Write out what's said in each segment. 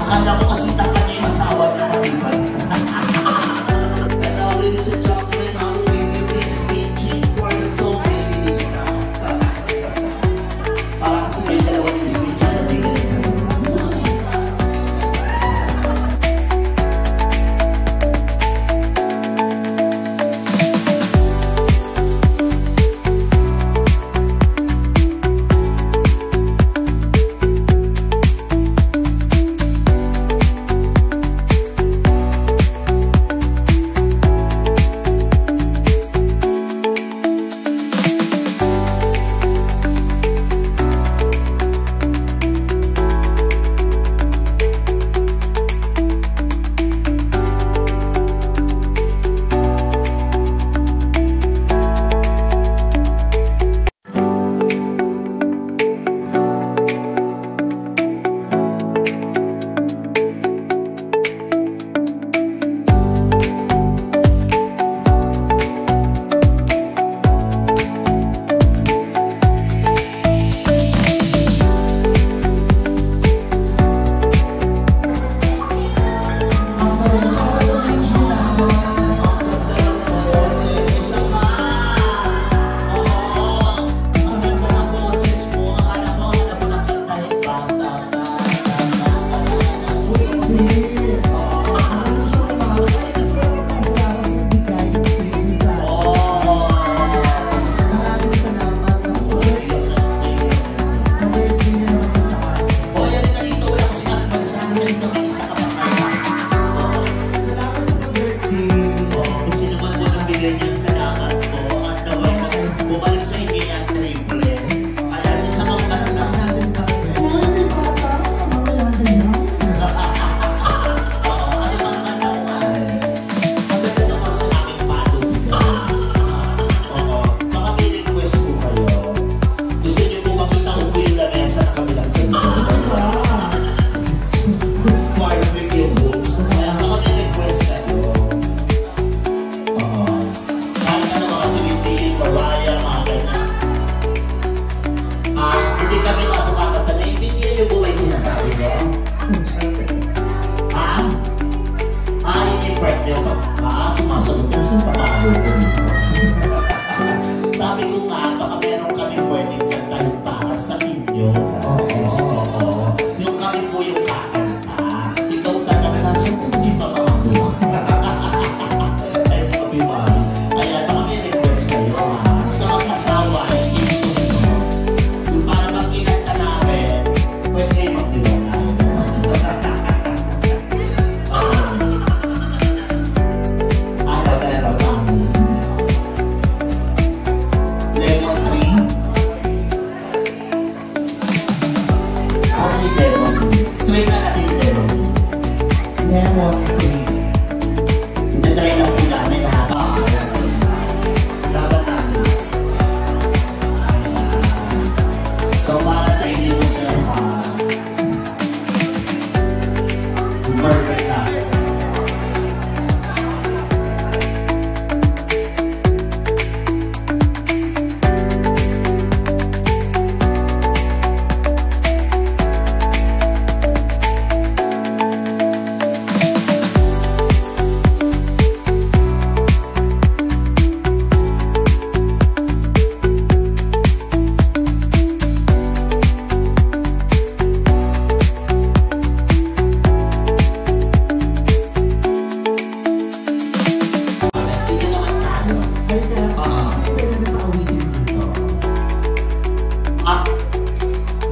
Akala ko kasi tapat niya yung asawa niya matibay. Hello, ladies and gentlemen, how will we do this speech for the song maybe this now? Para kasi may dalawang speech na tingin sa sumasagot na sa papalo ko dito. Sabi ko nga, baka meron kami pwedeng kantahin para sa inyo. Yung kami po yung kakanta. Ikaw talaga nasa hindi pa makagawa. Ay, kapimali. Kaya baka may request kayo sa mag-asawa, hindi sumunod. Yung para magkinanta namin, pwede magdiwala.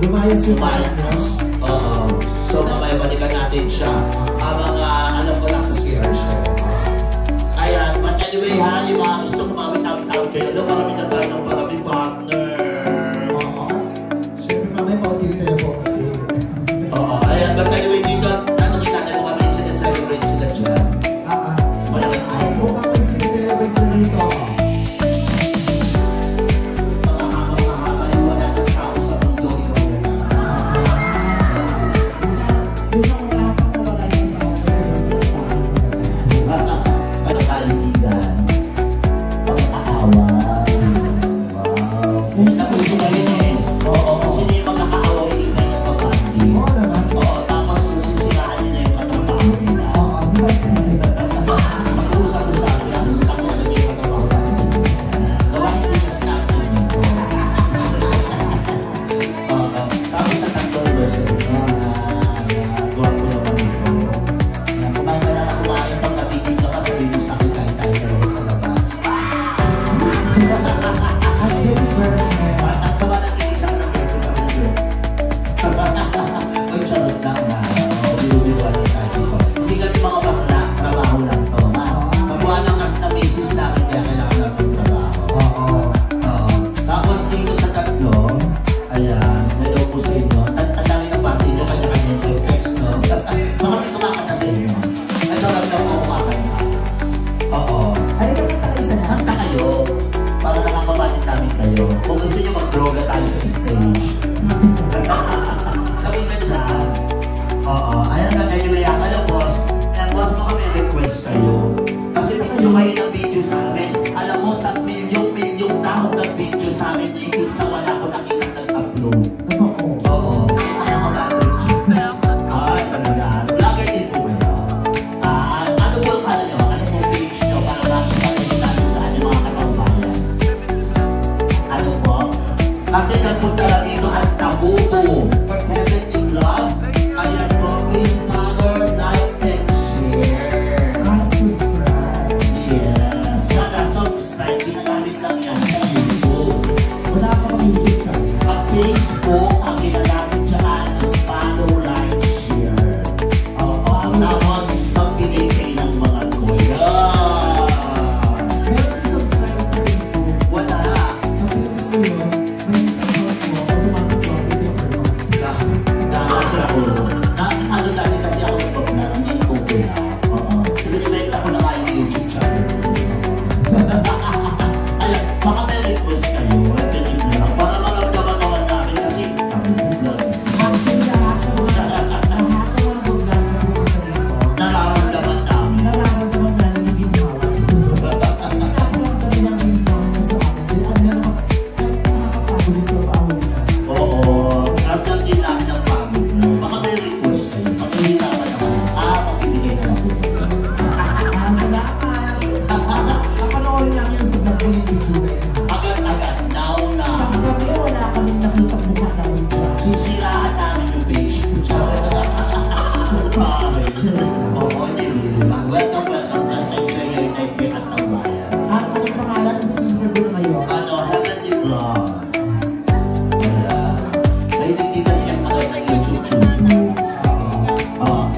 Lumayas yung Lumayas. So, mamaya-balikan natin siya. Habang alam ko lang sa CR siya. Ayan, but anyway ha, yung mga gusto kumawit-awit-awit kayo. Alam, marami na tayo ng maraming partner. Siyempre, mamaya pautin na po. Ayan, but anyway, dito, tanongin natin mga rin celebrate sila dyan. Ay, mukhang may celebrate sila dito. Kaya nagkayuya kayo, boss. Kaya boss, baka may request kayo. Kasi video kayo ng video sa amin. Alam mo, sa milyong taong nag-video sa amin, yung isa wala ko nakita nag-upload. Oo. Kaya ko na-video. Ay, talaga. Lagay din po kayo. Ano po yung ano nyo? Ano po page nyo? Para makikita natin sa ating mga katambayan. Ano po? Kasi nagpunta lang dito ang Tabubo. For Heavenly Love. Ayan po, please follow, like, and share. Yes. Saka subscribe. Ginagamit lang yan sa YouTube. Wala ka pang YouTube channel. Ang Facebook, ang ginagamit dyan is follow, like, share. Tapos, magbigay kayo ng mga kuya. Meron din subscribe sa Facebook. Wala. Kapag ko yun, may subscribe mo, automatic mo, video per month. Dahil sila ko. Ano dati kasi ako nag-program, hindi ko kuya. Ibinibenta ko na kayo yung YouTube channel. Ayan, baka may request kayo. Para maramdaman naman namin kasi kami vlog. Actually, lahat ng mga vlog na pupunta dito, Nararamdaman namin. nararamdaman namin yung ginawa. Nararamdaman kami ng ginawa sa amin. Dahil ano naman, nakakapagod ito ang una. Oo, ramdam din namin ang pagod. Baka may request kayo. Pag-hihirapan naman. Magbibigay na ako. Salamat! Kapanoorin lang yun sa vlog ko yung video na yun. Agad-agad, now na. Pag kami, wala kaming nakita mukha namin siya. Sisiraan namin yung page. Oo, hindi. Welcome. Nasa Enjoy Your Night kay Atang Bayan. At anong pangalan sa sunod ko ngayon? Heavenly Vlog. Wala. Nahilig din kasi ang mga ng YouTube.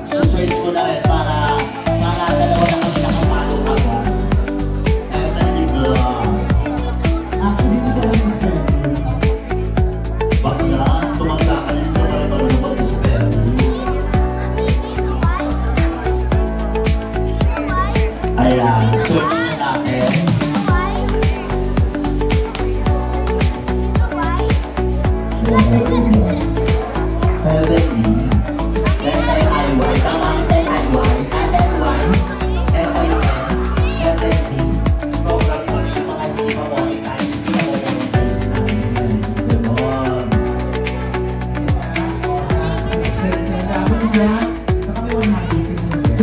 Search ko na rin para dalawa na kami nakapalo agad. Heavenly Vlog. Actually, hindi ko lang mistaken. Bakla, tumanda ka rin na rin marunong mag-spell. Ayan, search na natin. Heavenly. L-A-I-Y. Tama ang L-I-Y. L-L-Y. L-I-N. Heavenly. Program ko rin yung mga hindi ma-monetize. Hindi ma-monetize namin. Ganon.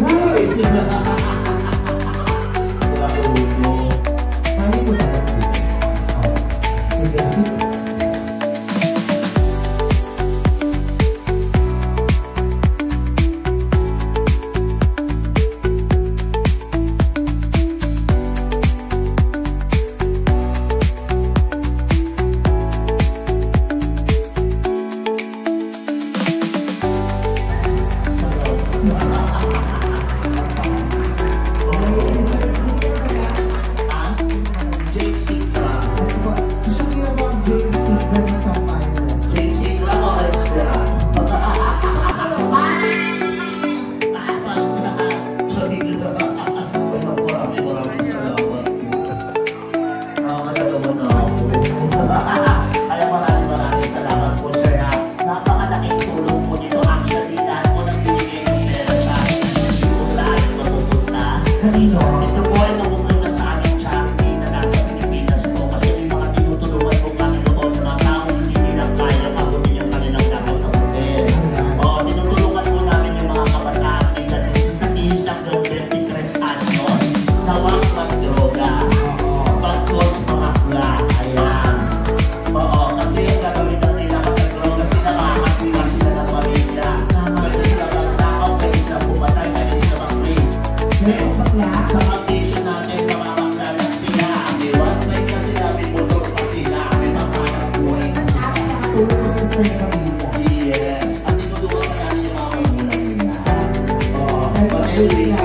Uy! James Tigla. James Tigla o Restaurant? Maraming salamat. Nakakadalawa na ako. Kaya maraming salamat po, sir. Napakalaking tulong po dito. Actually, lahat po nang binigay ng pera sa akin. Hindi po sa akin mapupunta. Ito po ay mapupunta sa aming charity na nasa Pilipinas po. Kasi may mga tinutulungan po kami noon ng mga taong hindi nilang kaya mabutin yung kanilang dapat na hotel. Tinutulungan po namin yung mga kabataan na sa isang ng 23 anyos na wag mag-droga. Pagkos mga kula. Ayan. Kasi yung gagawin na nila mag-droga sila, makakasira sila ng pamilya. Pwede sila mag-takaw, pwede sila pumatay, pwede sila mag-rape. Sa condition natin, makakakla lang sila. May one bike kasi namin, motor pa sila. May panghanap buhay na sila. Yes. At tinutulungan pa namin yung mga magulang nila. But anyways,